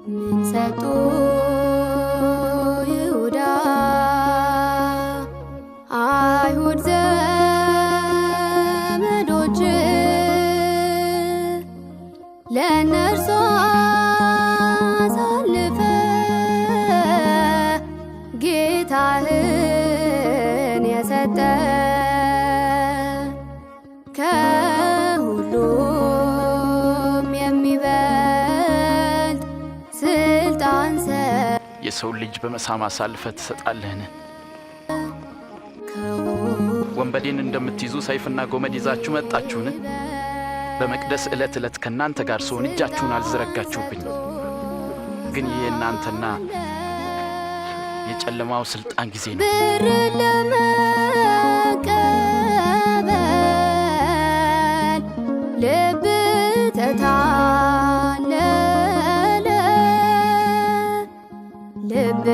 ምን ሰጡ ይሁዳ አይሁድ ዘመዶች ለነርሱ አሳልፈ ጌታህን የሰጠ ከሁሉም የሚበልጥ ስልጣን የሰው ልጅ በመሳም አሳልፈ ትሰጣለህን? ወንበዴን እንደምትይዙ ሰይፍና ጎመድ ይዛችሁ መጣችሁን? በመቅደስ ዕለት ዕለት ከናንተ ጋር ስሆን እጃችሁን አልዘረጋችሁብኝ። ግን ይህ እናንተና የጨለማው ስልጣን ጊዜ ነው። ብር ለመቀበል ልብ ተታለለ ልብ